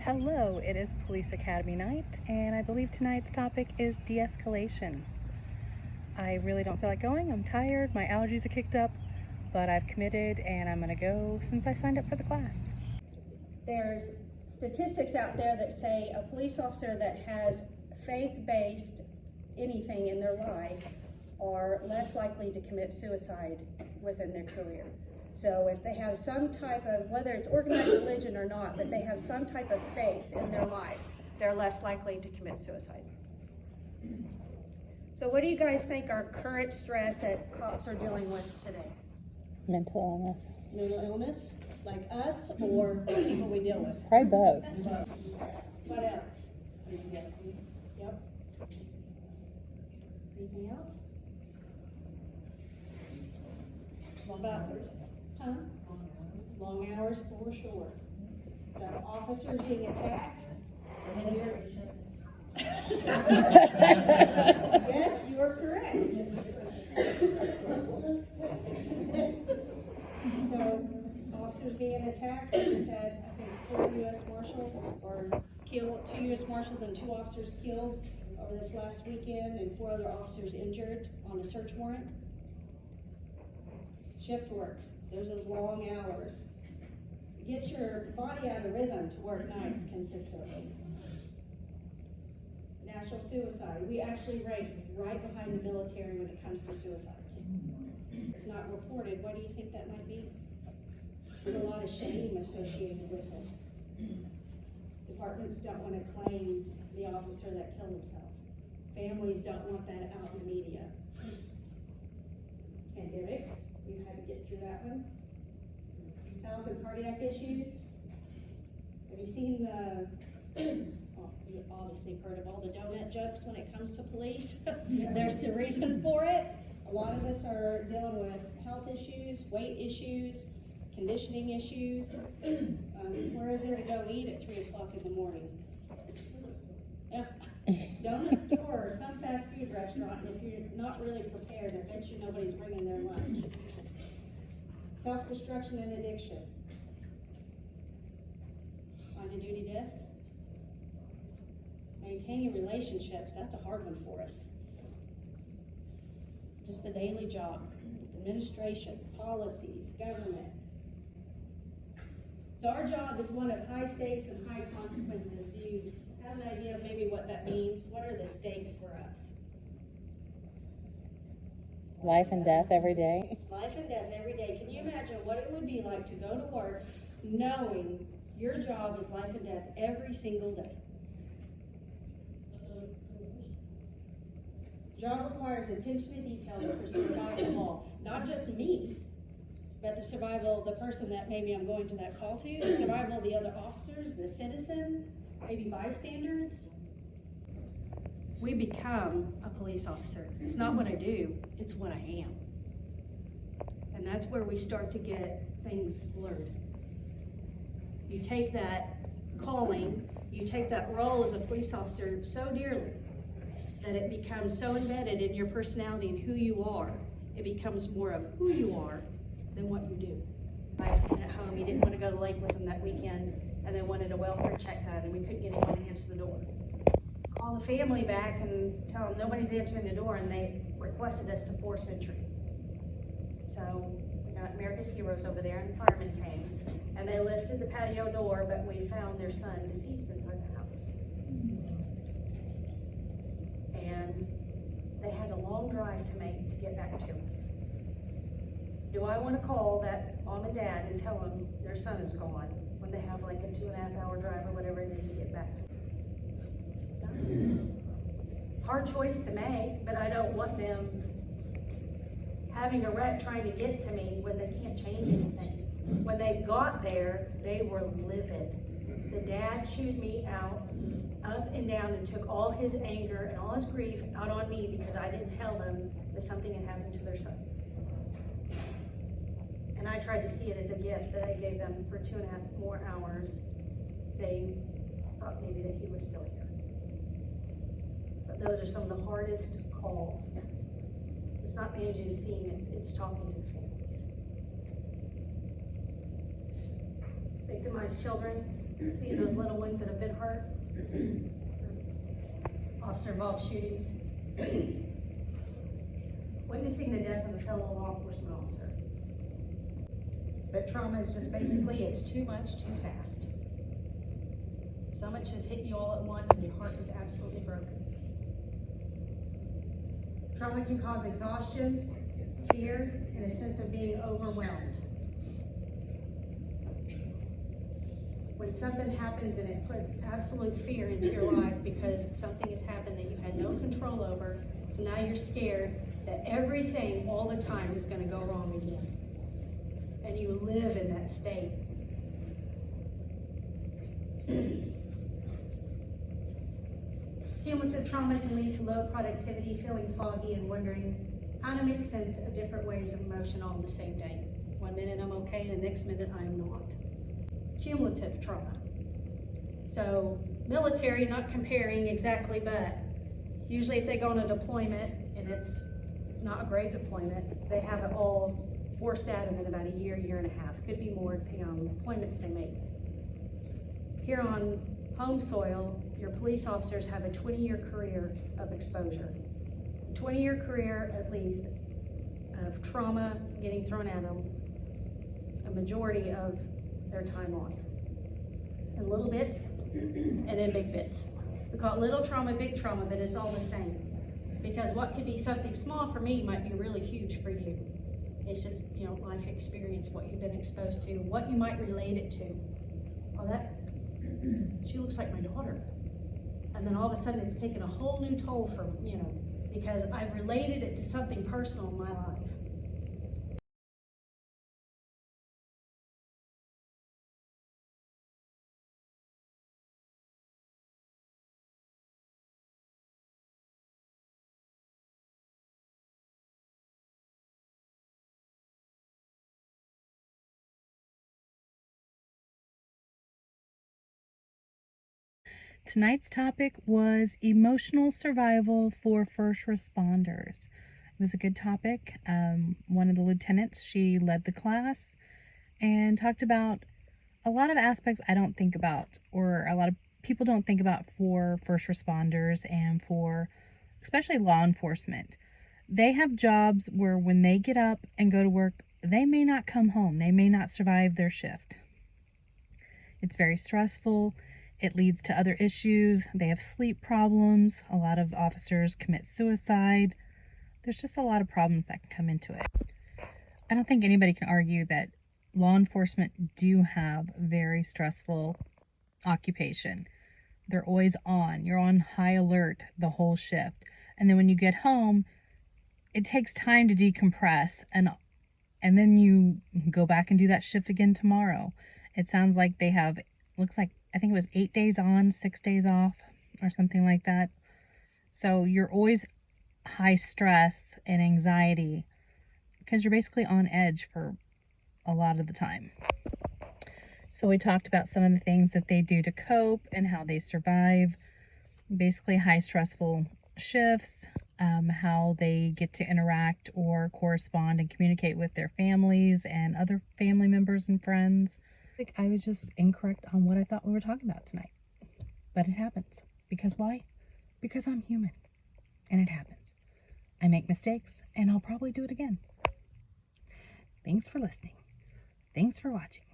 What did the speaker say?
Hello, it is Police Academy night, and I believe tonight's topic is de-escalation. I really don't feel like going. I'm tired, my allergies are kicked up, but I've committed and I'm gonna go since I signed up for the class. There's statistics out there that say a police officer that has faith-based anything in their life are less likely to commit suicide within their career. So if they have some type of, whether it's organized religion or not, but they have some type of faith in their life, they're less likely to commit suicide. So what do you guys think our current stress that cops are dealing with today? Mental illness. Mental illness, like us, or people we deal with? Probably both. What else? Yep. Anything else? Long hours. Huh? Long hours for sure. So officers being attacked. Yes, you are correct. So officers being attacked, as I said, I think 4 U.S. Marshals, or killed, 2 U.S. Marshals and 2 officers killed over this last weekend, and 4 other officers injured on a search warrant. Shift work, there's those long hours. Get your body out of rhythm to work nights consistently. National suicide, we actually rank right behind the military when it comes to suicides. It's not reported. What do you think that might be? There's a lot of shame associated with it. Departments don't want to claim the officer that killed himself. Families don't want that out in the media. Pandemics, we've had to get through that one. Health and cardiac issues. Have you seen the, well, you've obviously heard of all the donut jokes when it comes to police. There's a reason for it. A lot of us are dealing with health issues, weight issues, conditioning issues. Where is there to go eat at 3 o'clock in the morning? Yeah. Donut store or some fast food restaurant, and if you're not really prepared, I bet you nobody's bringing their lunch. Self-destruction and addiction. Line of duty deaths. Maintaining relationships, that's a hard one for us. Just the daily job. Administration, policies, government. So our job is one of high stakes and high consequences. Do you have an idea of maybe what that means? What are the stakes for us? Life and death every day. Life and death every day. Can you imagine what it would be like to go to work knowing your job is life and death every single day? Job requires attention to detail for survival of all. Not just me, but the survival of the person that maybe I'm going to that call to, the survival of the other officers, the citizen, maybe bystanders. We become a police officer. It's not what I do, it's what I am. And that's where we start to get things blurred. You take that calling, you take that role as a police officer so dearly that it becomes so embedded in your personality and who you are. It becomes more of who you are than what you do. At home, you didn't want to go to the lake with them that weekend, and they wanted a welfare check done, and we couldn't get anyone to answer the door. Call the family back and tell them nobody's answering the door, and they requested us to force entry. So we got America's Heroes over there, and the firemen came, and they lifted the patio door, but we found their son deceased inside the house. And they had a long drive to make to get back to us. Do I want to call that mom and dad and tell them their son is gone when they have like a 2.5 hour drive or whatever it is to get back to them? Hard choice to make, but I don't want them having a wreck trying to get to me when they can't change anything. When they got there, they were livid. The dad chewed me out, up and down, and took all his anger and all his grief out on me because I didn't tell them that something had happened to their son. And I tried to see it as a gift that I gave them for 2.5 more hours. They thought maybe that he was still here. But those are some of the hardest calls. It's not managing the scene, it's talking to the families. Victimized children, See those little ones that have been hurt? Officer-involved shootings. Witnessing the death of a fellow law enforcement officer. But trauma is just basically, it's too much, too fast. So much has hit you all at once and your heart is absolutely broken. Trauma can cause exhaustion, fear, and a sense of being overwhelmed. When something happens and it puts absolute fear into your life because something has happened that you had no control over, so now you're scared that everything all the time is going to go wrong again. And you live in that state. Cumulative trauma can lead to low productivity, feeling foggy, and wondering how to make sense of different waves of emotion all in the same day. 1 minute I'm okay, the next minute I'm not. Cumulative trauma. So military, not comparing exactly, but usually if they go on a deployment and it's not a great deployment, they have it all forced out of in about a year, year and a half. Could be more depending on the deployments they make. Here on home soil, your police officers have a 20-year career of exposure. 20-year career at least of trauma getting thrown at them, a majority of their time on. In little bits and in big bits. We call it little trauma, big trauma, but it's all the same. Because what could be something small for me might be really huge for you. It's just, life experience, what you've been exposed to, what you might relate it to. Oh, she looks like my daughter. And then all of a sudden it's taken a whole new toll from, because I've related it to something personal in my life. Tonight's topic was emotional survival for first responders. It was a good topic. One of the lieutenants, she led the class and talked about a lot of aspects I don't think about, or a lot of people don't think about for first responders and for especially law enforcement. They have jobs where when they get up and go to work, they may not come home. They may not survive their shift. It's very stressful. It leads to other issues. They have sleep problems. A lot of officers commit suicide. There's just a lot of problems that can come into it. I don't think anybody can argue that law enforcement do have very stressful occupation. They're always on. You're on high alert the whole shift. And then when you get home, it takes time to decompress, and then you go back and do that shift again tomorrow. It sounds like they have, looks like, I think it was 8 days on, 6 days off, or something like that. So you're always high stress and anxiety because you're basically on edge for a lot of the time. So we talked about some of the things that they do to cope and how they survive basically high stressful shifts, how they get to interact or correspond and communicate with their families and other family members and friends. I was just incorrect on what I thought we were talking about tonight. But it happens. Because why? Because I'm human. And it happens. I make mistakes, and I'll probably do it again. Thanks for listening. Thanks for watching.